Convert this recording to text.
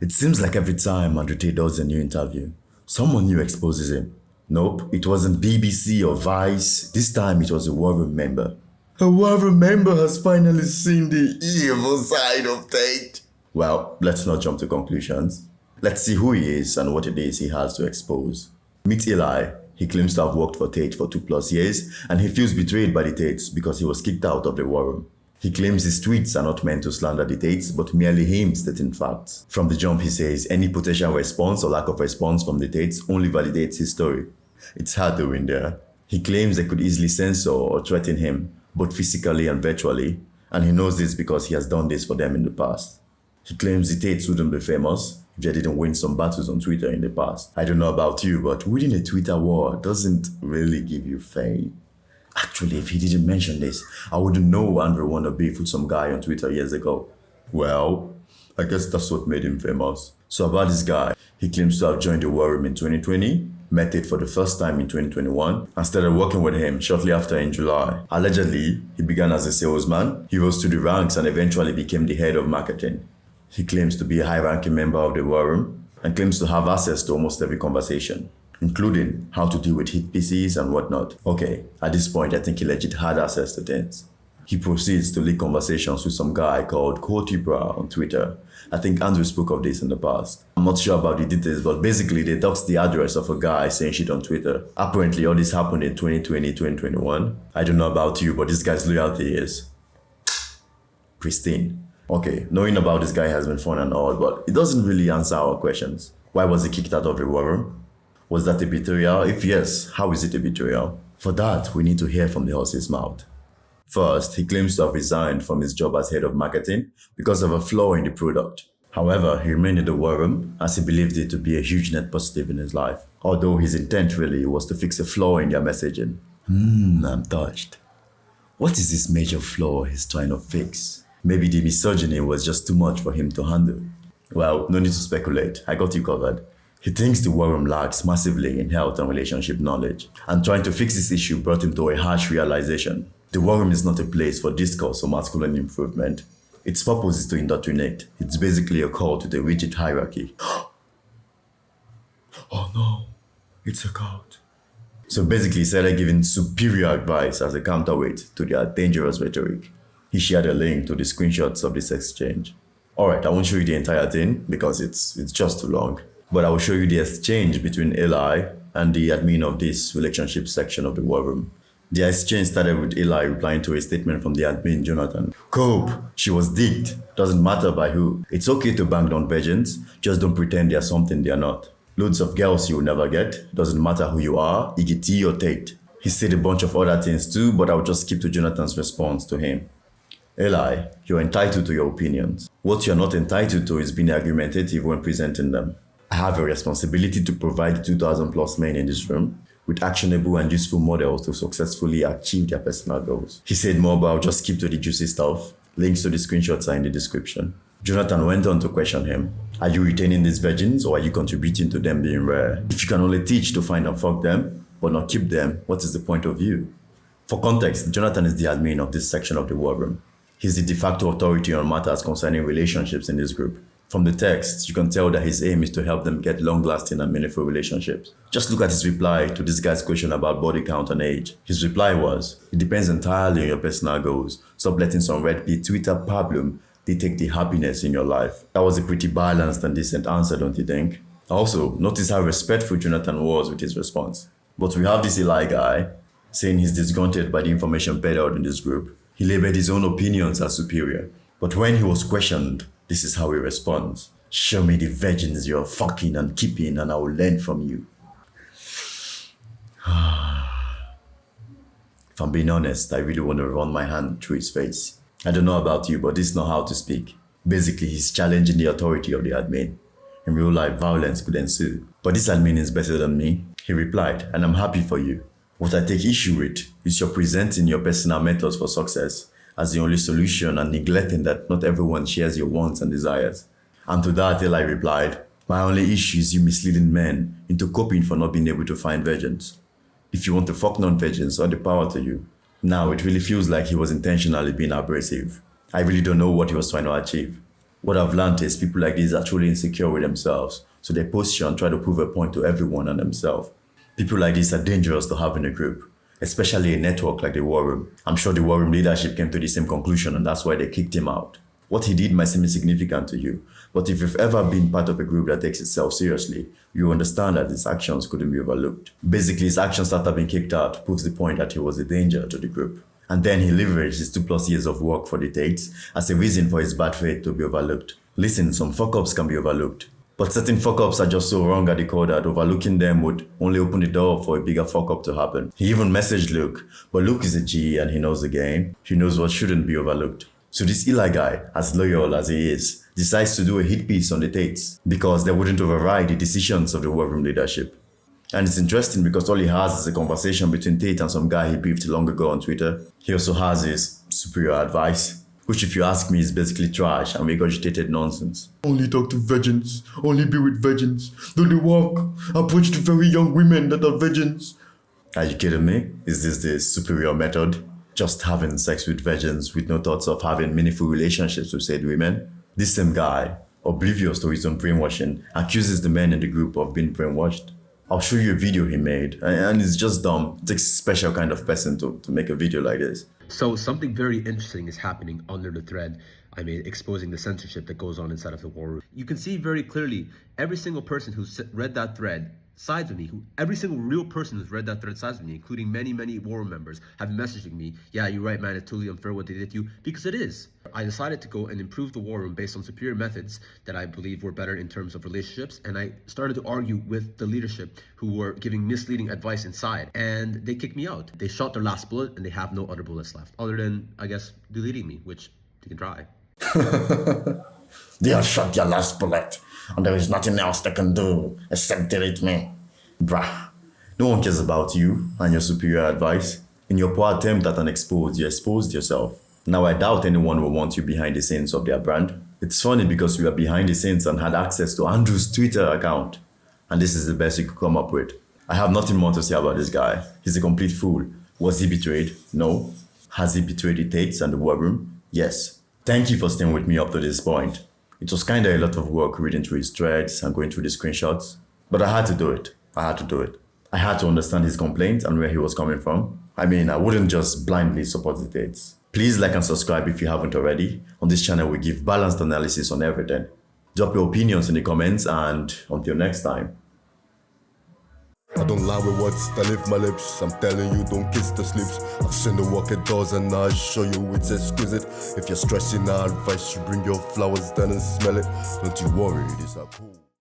It seems like every time Andrew Tate does a new interview, someone new exposes him. Nope, it wasn't BBC or Vice. This time it was a war room member. A war room member has finally seen the evil side of Tate. Well, let's not jump to conclusions. Let's see who he is and what it is he has to expose. Meet Eli. He claims to have worked for Tate for 2+ years, and he feels betrayed by the Tates because he was kicked out of the war room. He claims his tweets are not meant to slander the Tates, but merely him stating facts. From the jump, he says any potential response or lack of response from the Tates only validates his story. It's hard to win there. He claims they could easily censor or threaten him, both physically and virtually, and he knows this because he has done this for them in the past. He claims the Tates wouldn't be famous if they didn't win some battles on Twitter in the past. I don't know about you, but winning a Twitter war doesn't really give you fame. Actually, if he didn't mention this, I wouldn't know Andrew won a beef with some guy on Twitter years ago. Well, I guess that's what made him famous. So about this guy, he claims to have joined the war room in 2020, met it for the first time in 2021, and started working with him shortly after in July. Allegedly, he began as a salesman, he rose to the ranks and eventually became the head of marketing. He claims to be a high-ranking member of the war room and claims to have access to almost every conversation, including how to deal with hit pieces and whatnot. Okay, at this point, I think he legit had access to things. He proceeds to leak conversations with some guy called Tate on Twitter. I think Andrew spoke of this in the past. I'm not sure about the details, but basically they doxed the address of a guy saying shit on Twitter. Apparently all this happened in 2020, 2021. I don't know about you, but this guy's loyalty is pristine. Okay, knowing about this guy has been fun and all, but it doesn't really answer our questions. Why was he kicked out of the war room? Was that a betrayal? If yes, how is it a betrayal? For that, we need to hear from the horse's mouth. First, he claims to have resigned from his job as head of marketing because of a flaw in the product. However, he remained in the war room as he believed it to be a huge net positive in his life, although his intent really was to fix a flaw in their messaging. I'm touched. What is this major flaw he's trying to fix? Maybe the misogyny was just too much for him to handle. Well, no need to speculate, I got you covered. He thinks the war room lacks massively in health and relationship knowledge, and trying to fix this issue brought him to a harsh realization. The war room is not a place for discourse or masculine improvement. Its purpose is to indoctrinate. It's basically a call to the rigid hierarchy. Oh no, it's a cult. So basically he started giving superior advice as a counterweight to their dangerous rhetoric. He shared a link to the screenshots of this exchange. Alright, I won't show you the entire thing because it's just too long. But I will show you the exchange between Eli and the admin of this relationship section of the war room. The exchange started with Eli replying to a statement from the admin, Jonathan. Cope, she was dicked. Doesn't matter by who. It's okay to bang down virgins, just don't pretend they're something they're not. Loads of girls you will never get. Doesn't matter who you are, Iggy or Tate. He said a bunch of other things too, but I'll just skip to Jonathan's response to him. Eli, you're entitled to your opinions. What you're not entitled to is being argumentative when presenting them. I have a responsibility to provide 2,000+ men in this room with actionable and useful models to successfully achieve their personal goals. He said more, but I'll just skip to the juicy stuff. Links to the screenshots are in the description. Jonathan went on to question him. Are you retaining these virgins or are you contributing to them being rare? If you can only teach to find and fuck them, but not keep them, what is the point of view? For context, Jonathan is the admin of this section of the war room. He's the de facto authority on matters concerning relationships in this group. From the text, you can tell that his aim is to help them get long-lasting and meaningful relationships. Just look at his reply to this guy's question about body count and age. His reply was, it depends entirely on your personal goals. Stop letting some red pit Twitter problem detect the happiness in your life. That was a pretty balanced and decent answer, don't you think? Also, notice how respectful Jonathan was with his response. But we have this Eli guy saying he's disgruntled by the information peddled in this group. He labeled his own opinions as superior. But when he was questioned, this is how he responds. Show me the virgins you're fucking and keeping and I will learn from you. If I'm being honest, I really want to run my hand through his face. I don't know about you, but this is not how to speak. Basically, he's challenging the authority of the admin. In real life, violence could ensue. But this admin is better than me. He replied, and I'm happy for you. What I take issue with is you're presenting your personal methods for success as the only solution and neglecting that not everyone shares your wants and desires. And to that, Eli replied, my only issue is you misleading men into coping for not being able to find virgins. If you want to fuck non-virgins, all the power to you. Now, it really feels like he was intentionally being abrasive. I really don't know what he was trying to achieve. What I've learned is people like this are truly insecure with themselves, so they posture and try to prove a point to everyone and themselves. People like this are dangerous to have in a group, especially a network like the War Room. I'm sure the War Room leadership came to the same conclusion, and that's why they kicked him out. What he did might seem insignificant to you, but if you've ever been part of a group that takes itself seriously, you understand that his actions couldn't be overlooked. Basically, his actions after being kicked out proves the point that he was a danger to the group. And then he leveraged his 2+ years of work for the Tates as a reason for his bad faith to be overlooked. Listen, some fuck-ups can be overlooked, but certain fuck-ups are just so wrong at the core that overlooking them would only open the door for a bigger fuck-up to happen. He even messaged Luke, but Luke is a G and he knows the game. He knows what shouldn't be overlooked. So this Eli guy, as loyal as he is, decides to do a hit piece on the Tates because they wouldn't override the decisions of the War Room leadership. And it's interesting because all he has is a conversation between Tate and some guy he briefed long ago on Twitter. He also has his superior advice, which if you ask me is basically trash and regurgitated nonsense. Only talk to virgins, only be with virgins, do the work, approach to very young women that are virgins. Are you kidding me? Is this the superior method? Just having sex with virgins with no thoughts of having meaningful relationships with said women? This same guy, oblivious to his own brainwashing, accuses the men in the group of being brainwashed. I'll show you a video he made, and it's just dumb. It takes a special kind of person to make a video like this. So something very interesting is happening under the thread I made, exposing the censorship that goes on inside of the War Room. You can see very clearly every single person who's read that thread sides with me, every single real person who's read that thread sides with me, including many War Room members, have been messaging me, yeah, you're right, man, it's totally unfair what they did to you, because it is. I decided to go and improve the War Room based on superior methods that I believe were better in terms of relationships, and I started to argue with the leadership who were giving misleading advice inside, and they kicked me out. They shot their last bullet, and they have no other bullets left, other than, I guess, deleting me, which you can try. They have shot their last bullet, and there is nothing else they can do except delete me. Bruh, no one cares about you and your superior advice. In your poor attempt at an expose, you exposed yourself. Now I doubt anyone will want you behind the scenes of their brand. It's funny because we were behind the scenes and had access to Andrew's Twitter account. And this is the best you could come up with. I have nothing more to say about this guy. He's a complete fool. Was he betrayed? No. Has he betrayed the Tates and the War Room? Yes. Thank you for staying with me up to this point. It was kinda a lot of work reading through his threads and going through the screenshots. But I had to do it. I had to understand his complaint and where he was coming from. I mean, I wouldn't just blindly support the Tates. Please like and subscribe if you haven't already. On this channel, we give balanced analysis on everything. Drop your opinions in the comments, and until next time. I don't lie with words that leave my lips. I'm telling you, don't kiss the slips. I've seen the work it does and I show you it's exquisite. If you're stressing, I advise you bring your flowers down and smell it. Don't you worry, these are cool.